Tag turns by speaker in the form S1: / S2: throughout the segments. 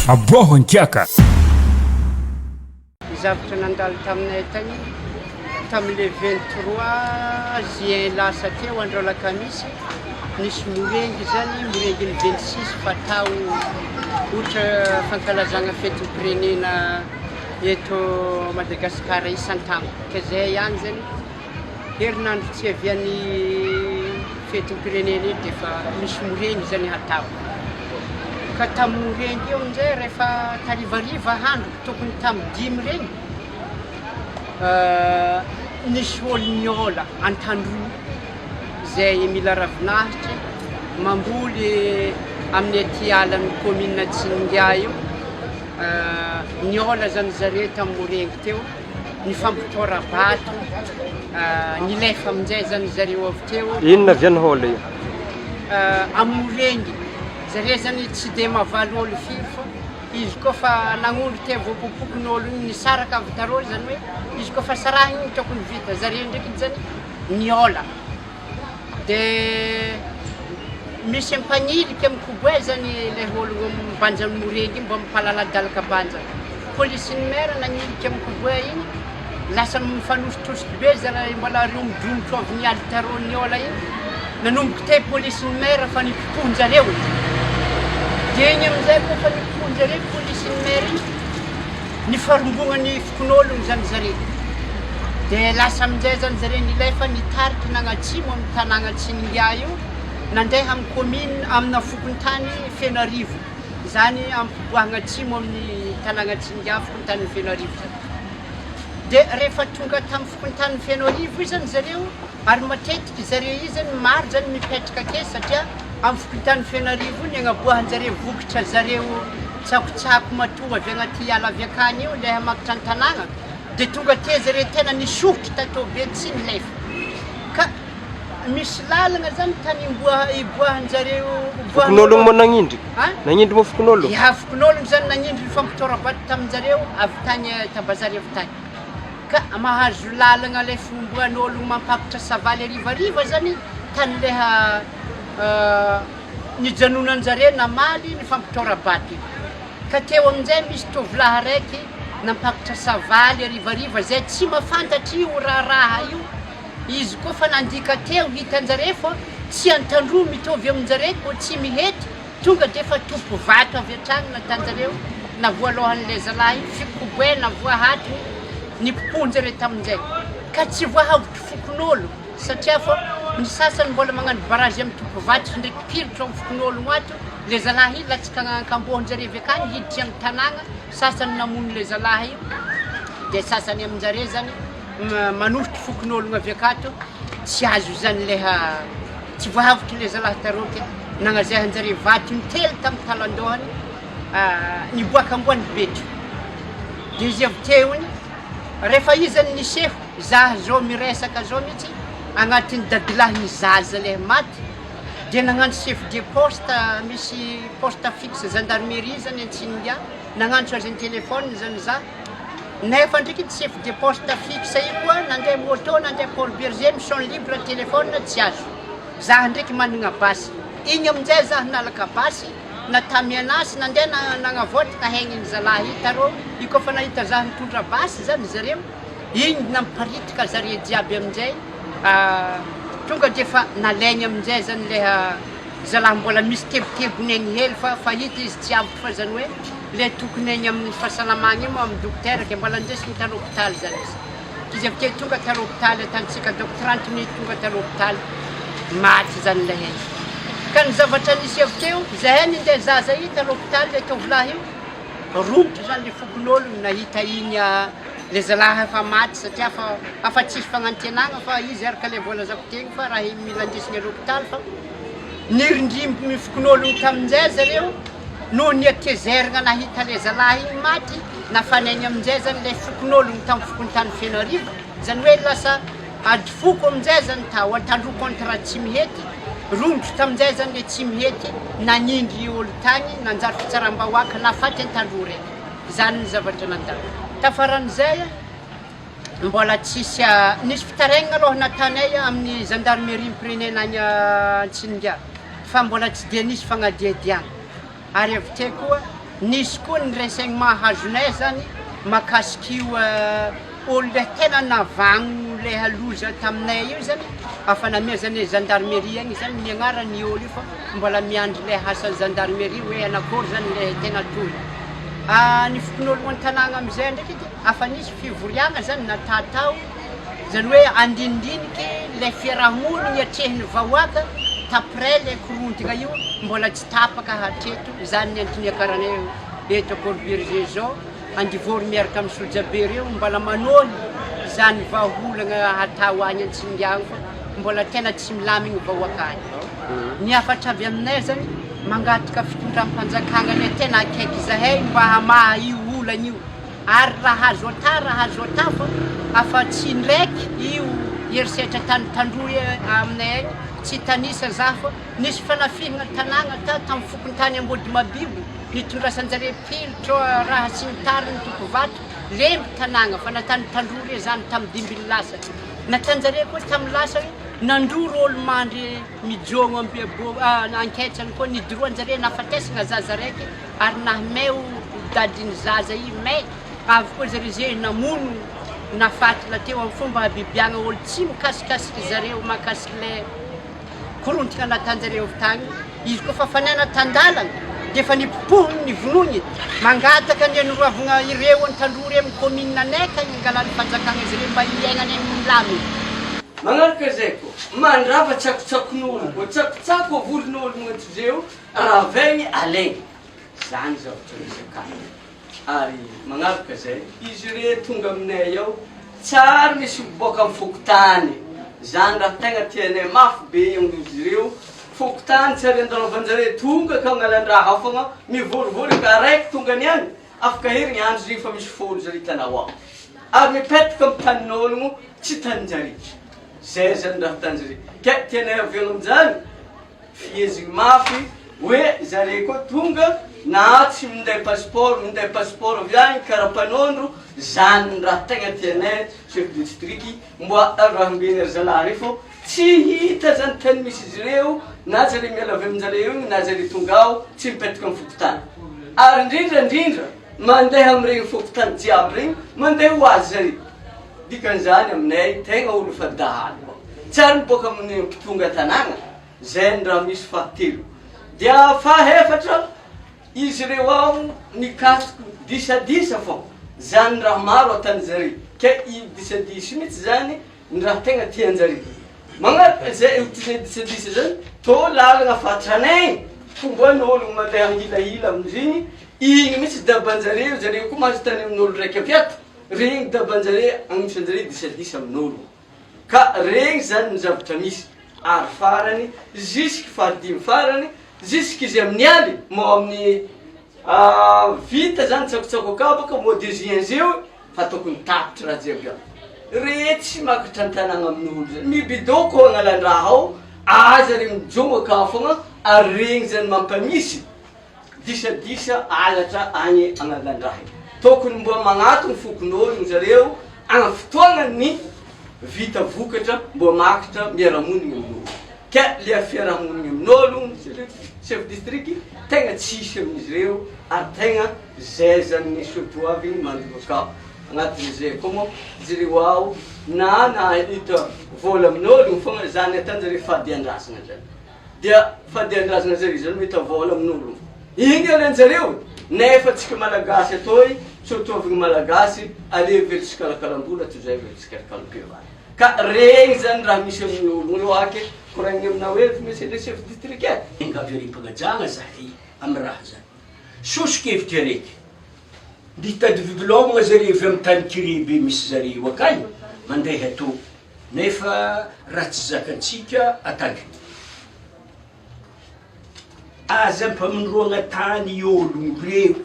S1: Aboaho Ankiaka.
S2: Zavatra nandalo taminay tagny tamin'le 23 juin lasa teo andro lakamisy nisy morengy zany morengy ny 26 fatao outre fankalazagna fetim-pirenena eto Madagasikara isan-taogno ka zay ihany zany herinandro tsy avian'ny fetim-pirenena edy efa misy morengy zany hatao ka tamin'ny morengy eo amin'izay rehefa tarivariva handro tokony tamin'ny 10 regny nisy olo niola an-Tandroy zay mila ravinahitra mamboly amin'ny aty alan'ny commune Tsimihety io niola zany zareo tamin'ny morengy teo nifampitora bato nilefa amin'izay zany zareo avy teo.
S3: Inona viany hola io?
S2: Amin'ny morengy zareo zany tsy de mavaly olo firy fa izy koa fa nagnondro te voapopokon'olo igny nisaraka avy tarô zany hoe izy koa fa saraha igny tokony vita zareo ndraiky zany niola de misy ampaniliky amin'ny koboe zany le olo mibanja amin'ny morengy mba mipalaladalaka banja polisin'ny maire nagniliky amin'ny koboe igny lasa mifanositosity be zany mbola romodromotro avy nialy tarô niola igny nanomboky te polisin'ny maire fa nipoponjareo de igny amin'izay koa fa nipoponjareo polisin'ny maire igny nifarombogna fokon'ologno zany zareo de lasa amin'izay zany zareo nilefa nitariky nagnatsimo amin'ny tanàgna Tsimihety io nandeha amin'ny commune amina fokontany Fenarivo zany ampiboahagna atsimo amin'ny tanàgna Tsimihety fokontany Fenarivo zany de rehefa tonga tamin'ny fokontany Fenarivo io zany zareo ary matetiky zareo io zany maro zany mipetraka ake satria amin'ny fokontany Fenarivo ny agnaboahanjareo vokatra zareo tsakotsako matoa avy agnaty ala avy akany io le hamakitra ny tanàgna de tonga te zareo tena nisokitra tatao be tsy nilefa ka misy lalagna zany tany iboahanjareo
S3: fokon'ologno moa nagnindry nagnindry moa fokon'ologno
S2: ya fokon'ologno zany nagnindry nifampitora bato tamin'jareo avy tany tabazary avy tany ka mahazo lalagna le fomboan'ologno mampakitra savaly arivariva zany tany leha nijanonanjareo namaly nifampitora bato ka teo amin'izay misy tovolahy raiky nampakitra savaly arivariva zay tsy mahafantatra io raharaha io izy koa fa nandika teo hitanjareo fa tsy an-Tandroy mitovy aminjareo koa Tsimihety tonga de fa topo vato avy atragny natanjareo na voalohan'le zalahy fikoboe na voahatiny nipoponjareo tamin'izay ka tsy voahavitry fokon'olo satria fa ny sasany mbola magnano barage amin'ny topo vato ndraiky pilitra amin'ny fokon'ologno ato le zalahy latsaka kambohanjareo avy akany hiditry amin'ny tanàgna sasany namono le zalahy io de sasany aminjareo zany manosotry fokon'ologno avy akato tsy azo zany leha tsy voahavitry le zalahy taroky nagnazahanjareo vato nitely tamin'ny talandohany niboaka amboany betro de izy avy teo igny rehefa izy zany niseho zah zao miresaka zao mihitsy agnatin'ny dadilahy zaza le maty de nagnano chef de poste misy poste fixe gendarmerie zany Ankiaka nagnantso azy ny telefône zany za nefa ndraiky chef de poste fixe io koa nandeha moto nandeha Paul Berger mission libre telefône tsy azo za ndraiky managna basy igny amin'izay za nalaka basy natamy anasy nandeha nagnavoatra haigny zalahy tarô io koa fa nahita za nitondra basy zany zareo igny namparitraka zareo jiaby amin'izay tonga de fa nalaigny amin'izay zany leha zalahy mbola misy tebotebony egny hely fa fahita izy tsy avy fa zany hoe le tokony egny amin'ny fahasalamagna io amin'ny dokotera ke mbola andesiny tany hôpitaly zany izy avy ke tonga tany hôpitaly atantsika donc 30 minutes tonga tany hôpitaly maty zany le hely ka ny zavatra nisy avy teo zahay nindeha zaza io tany hôpitaly le tovolahy io romotry zany le fokon'ologno nahita igny le zalahy efa maty satria fa afa tsisy fagnantenagna fa izy araka le volazako tegny fa raha mila andesiny l'hôpitaly fa nirindrimby fokon'ologno tamin'izay zareo no niakezeragna nahita le zalahy igny maty nafanaigny amin'izay zany le fokon'ologno tamin'ny fokontany Fenarivo zany hoe lasa ady foko amin'izay zany tao an-Tandroy contre Tsimihety romotry tamin'izay zany le Tsimihety nagnindry olo tagny nanjary fitsaram-bahoaka nafaty an-Tandroy regny zany ny zavatra nandalo tafaran'izay mbola tsisy nisy fitaraigna aloha natanay amin'ny gendarmerie pirenena agny Ankiaka fa mbola tsy de nisy fagnadiadiagna ary avy te koa nisy koa ny resegny mahazonay zany mahakasik'io olo le tena navagno le haloza taminay io zany afa namezany gendarmerie agny zany miagnarany olo io fa mbola miandry le hasan'ny gendarmerie hoe anakory zany le tena toy ny fokon'olo an-tanàgna amizay ndraiky edy afa nisy fivoriagna zany natatao zany hoe andinindiniky le fiarahamonigny atrehiny vahoaka tapray le korontigna io mbola tsy tapaka hatreto zany ny antony akaranay eto Corberger zao andivory miaraka amin'ny sojabe reo mbola manony zany vahaolagna hatao agny Antsingiagno fa mbola tena tsy milamigny vahoaka agny ny afatra avy aminay zany mangataka fitondram-panjakagna le tena akaiky zahay mba hamaha io olana io ary raha azo ata fa afa tsy ndraiky io herisetra Tandroy aminay agny tsy tanisa za fa nisy fanafihana tanàgna tamin'ny fokony tany ambody mabibo nitondrasanjare pilotro raha sy ny tariny tokovato lemby tanàgna fa natany Tandroy zany tamin'ny dimbiny lasaka natanjare koa tamin'ny lasaka nandoro olo mandry mijogno amby anketsany koa nidoroanjare nafatesagna zaza raiky ary nahmeo dadiny zaza i may avy koa zare zay namono nafatila teo amin'ny fomba habibiagna olo tsy mikasikasiky zareo mahakasiky le korontigna natanjareo avy tagny izy koa fa fanana tandalana dia fa nipopohony ny vonony mangataka ny anoravagna ireo any Tandroy amin'ny commune anayka ingalany fanjakagna izy ireo mba hiaignany amin'ny milaminy
S1: magnaraka zay koa mandrava tsakotsakon'olo ko tsakotsako volon'olo magnatso zeo raha vaigny alaigny zany zavatra resakany ary magnaraka zay izy re tonga aminay ao tsara misy miboaka amin'ny fokotany zany raha tegna tianay mafy be izy ireo fokotany tsara andalovanjare tonga ka agnalan-draha fogna mivorivory ka raiky tonga niany afaka herigny andro zay fa misy folo zare hitanao ao ary mipetaka amin'ny tanin'ologno tsy taninjare zay zany raha tanjare ka tianay avela amin'izany fihezigny mafy hoe zare koa tonga na tsy minday passeport avy agny karapanondro zany raha tegna tianay chef de district mba raha mbeny ry zalahy fô tsy hita zany tany misy izy ireo na zare miala avy aminjare io na zare tonga ao tsy mipetaka amin'ny fokotany ary indrindra mandeha amin'iregny fokotany jiaby regny mandeha ho azy zare dikan'izany aminay tegna olo fa dahaly koa tsary miboaka amin'ny mpitonga tanàgna zay ny raha misy fahatelo dia fahefatra izy ireo ao nikasiko disadisa fô zany raha maro atany zare ka i disadisa mihitsy zany ny raha tegna tianjare magnaraka zay disadisa zany tô lalagna fatranay fomba n'olo mandeha hilahila amizigny igny mihitsy dabanjare zareo koa mahazo tany amin'olo raiky apiato regny dabanjare agnisanjare disadisa amin'olo ka regny zany ny zavatra misy ary farany jusque fahadimy farany jusque izy amin'ny aly mo amin'ny vita zany tsakotsako akabaka mo de juin zeo fa tokony tapitra raha jiaby ao re tsy makatra an-tanàgna amin'olo zany mibidoko agnalan-draha ao aza re mijongo aka fogna ary regny zany mampamisy disadisa alatra agny agnalan-draha tokony mba magnatony fokon'ologno zareo agny fotoagna ny vita vokatra mba makatra miarahamonigny amin'olo ka le fiarahamonigny amin'olo chef district tegna tsisy amin'izy ireo ary tegna zay zany surtout avy mandroaka agnatin'izay koa moa zareo ao na hita vola amin'ologno fogna zany atanjare fady andrazana zany dia fady andrazana zare zany mihita vola amin'ologno igny alanjareo nefa tsika malagasy atoy sotovigny malagasy ale velitsika kalakalambola toy zay velitsika kalakalambola ka regny zany raha misy amin'ologno loake koraigny amina hoe misy le chef district
S4: engaverimpagajagna zahay amy raha zany sosokevitry araiky ditady vivilomagna zare avy amy tany kiribe misy zareo akagny mandeha atô nefa raha tsy zakatsika ataky aza mpaminroagna tany ologno reo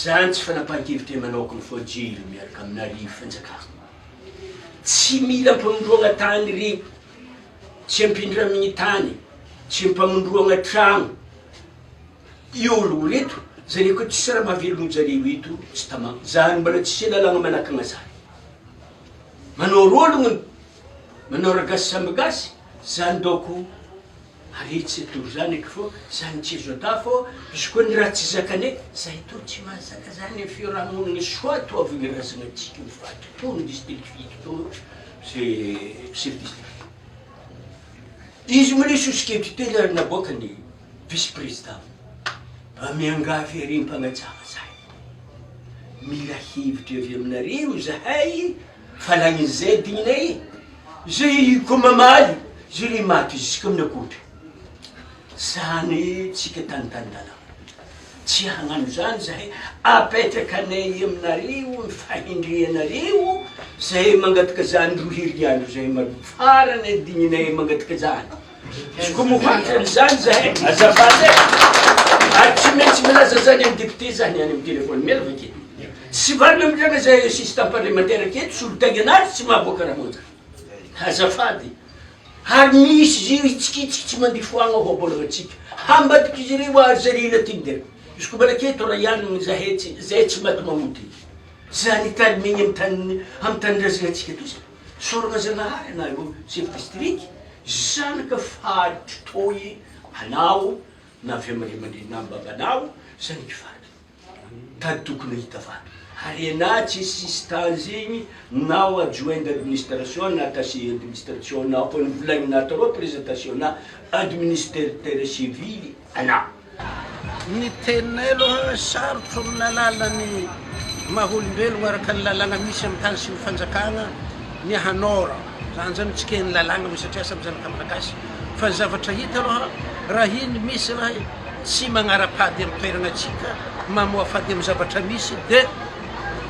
S4: zany tsy fanapahan-kevitry manokany fô jelo miaraka amin'arivo fanjakana tsy mila mpamindroagna tany reo tsy ampindramigny tany tsy mpamindroagna tragno i ologno reto zare koa tsisy raha mahavelogno zareo eto tsy tamagna zany mbola tsisy lalagna manakagna zany manao rologno manao ragasy sambagasy zany doko ary tsy atoro zany eky fô zany tsy azo ata fô izy koa ny raha tsy zakane zay to tsy mahazaka zany fiarahamonina soit to avy razana atsika mifaty to ny district to c'est chef district izy manisy osikety tely ary naboaka ny vice président miangavy ary mpanatsara zay mila hevitra avy aminareo zahay falagnin'izay digninay zay ko mamaly zay le maty izy isika amin'ny akotra zany tsika tanytany-dalana tsy hagnano zany zahay apetraka anay aminareo mifahindrianareo zay mangataka zany ro heriandro zay farany digninay mangataka zany izy koa mofantrany zany zahay azafady ary tsy maintsy milaza zany amin'ny député zany any amin'ny téléphone miala vaketo tsy varina amindrena zay assistant parlementaire aketo solotaigny anazy tsy mahaboaka raha monja azafady ary misy zio itsikitsika tsy mandeha foagna hoabolagna atsika hambadiky izy reo ary zare latinidera izy koa mbola aketo raha ianiny zahay zay tsy maty mamody zany talimegny amy tany-drazana atsika toy soragna zanahary anao chef district zanaka faritry toy anao na avy amare-mandreny na babanao zany kifaritry tady tokony hita vato ary ana tsy assistant zegny nao adjoint d'administration na attaché administration na ko ny volagnina taro présentation na administrateur civil ana
S5: ny teninay aloha sarotro amin'ny alalany maholombelogno araka ny lalàna misy amin'ny tany sy ny fanjakana ny hanora zany zany tsy ke ny lalàna misy satria samy zanaka malagasy fa ny zavatra hita aloha raha iny misy raha tsy magnara-pady amin'ny toerana atsika mamoafady amin'ny zavatra misy de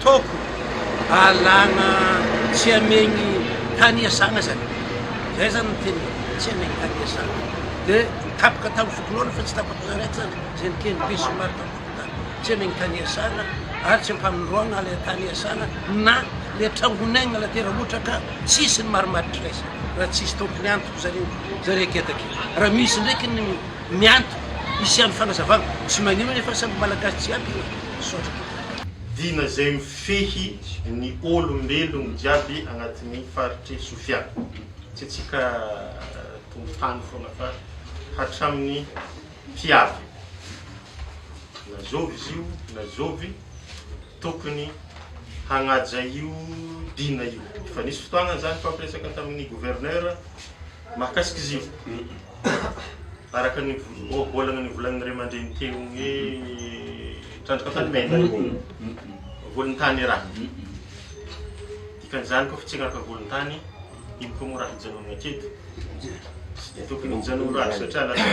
S5: toko alagna tsy amegny tany iasagna zany zay zany nyteny tsy amegny tany iasagna de tapaka tamy fokon'olo fa tsy tapaka zaraiky zany zay nikeny biso maro tamfokotany tsy amegny tany iasagna ary tsy ampaminroagna le tany iasagna na le trangonegna la tera ohatra ka tsisy ny maromaritry raisa raha tsisy tompony antoko zare aketaky raha misy ndraiky ny miantoko isy any fanazavagna tsy magnino nefa samby malagasy tsy aby sotra
S6: dina zay mifehy ny olombelogno jiaby agnatin'ny faritry Sofiana tsy atsika tompotany foagna fa hatramin'ny mpiavy na zovy izy io na zovy tokony hagnaja io dina io fa nisy fotoagna zany fampiresaka tamin'ny gouverneur mahakasiky izy io araka ny bolagna ny volagniny ray aman-dreny teo hoe trandraka tany mena volon-tany raha dikan'izany koa fa tsy agnaraka volon-tany ino koa moa raha hijanona aketo tsy de tokony hijanona raha satria lasa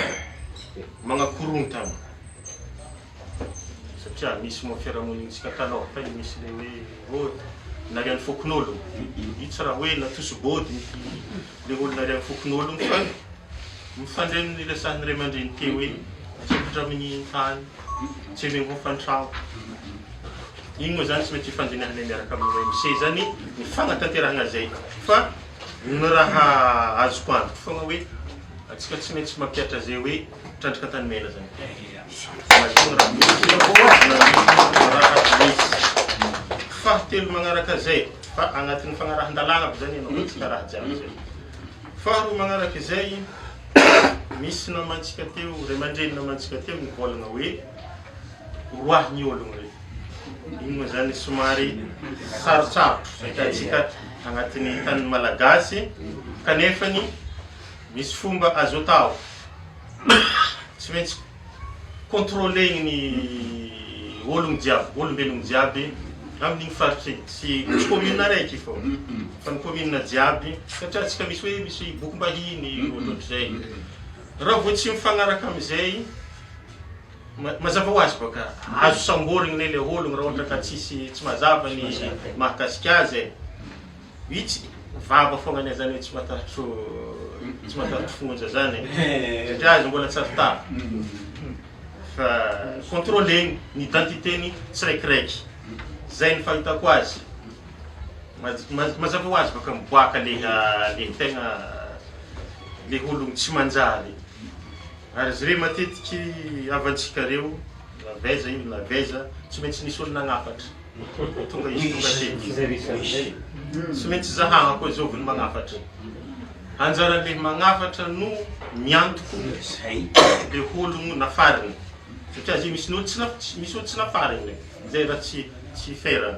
S6: magnakorogna satria misy moa fiarahamonitsika taloha fa misy le hoe narian'ny fokon'olo io tsy raha hoe natosy-body le olo narian'ny fokon'olo fa mifandreny resahin'ny ray aman-dreny teo hoe tsepitra amin'ny tany tsy amegny hofantrano igny moa zany tsy mety hifandinihanay miaraka amin'ny MC zany ny fagnatanterahana zay fa ny raha azoko anto fogna hoe atsika tsy maintsy mampiatra zay hoe trandraka tany mena zany fahatelo magnaraka zay fa agnatin'ny fagnarahan-dalàna aby zany ianao atsika raha jiaby zay faharoa magnaraka zay misy namantsika teo ray aman-dreny namantsika teo nivolagna hoe roahiny ologno rey igny moa zany somary sarotsarotro satria atsika agnatin'ny tany malagasy kanefany misy fomba azo atao tsy maintsy contrôlegny ny ologno jiaby olombelogno jiaby amin'igny faritry sy commune araiky fô fa ny commune jiaby satria atsika misy hoe misy bokim-bahiny ohatr'izay raha vo tsy mifagnaraka amizay mazava ho azy baka azo samborigny ne le ologno raha ohatra ka tsisy tsy mazava ny mahakasiky azy itsy vava fogna ane zany hoe tsy matahatro fonja zany satria azy mbola tsy avytava fa contrôlegny ny identitény tsiraikiraiky zay ny fahitako azy mazava ho azy baka miboaka le tegna le ologno tsy manjary ary izy reo matetiky avantsika reo naveza io naveza tsy maintsy nisy olo nagnafatra tonga izy tonga teky tsy maintsy zahagna koa zoviny magnafatra anjaran'le magnafatra no miantoko
S4: zay
S6: le ologno nafariny satria zay misy olo tsy nafariny zay raha tsy ferany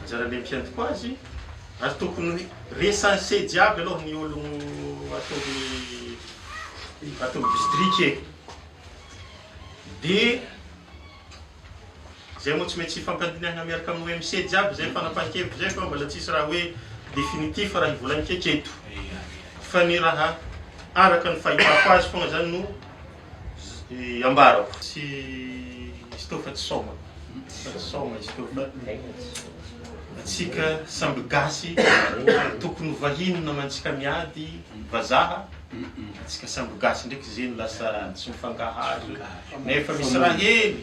S6: anjaran'le mpiantoko azy ary tokony recensé jiaby aloha ny ologno ataovy distriqué de zay moa tsy maintsy fampandinihana miaraka amin'ny OMC jiaby zay fanapahan-kevitry zay fa mbola tsisy raha hoe définitif raha ivolagnikeky eto fa ny raha araka ny fahitako azy fogna zany no ambarako tsy tofa tsy soma izy tofa atsika samby gasy tokony vahinona mantsika miady vazaha atsika samby gasy ndraiky zeny lasa tsy mifankahazo nefa misy raha hely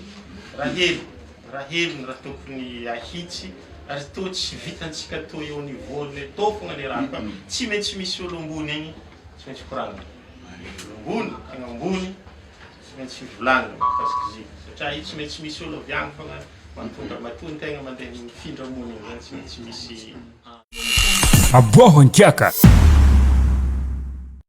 S6: raha tokony ahitsy ary to tsy vitantsika to eo niveaune to fogna le raha fa tsy maintsy misy olo ambony agny tsy maintsy koragna ambony tegna ambony tsy maintsy volagna mikasiky izy satria io tsy maintsy misy olo avy agny fogna mantondra matoa tegna mandeha mifindra ambony agny tsy maintsy misy
S7: Aboaho Ankiaka.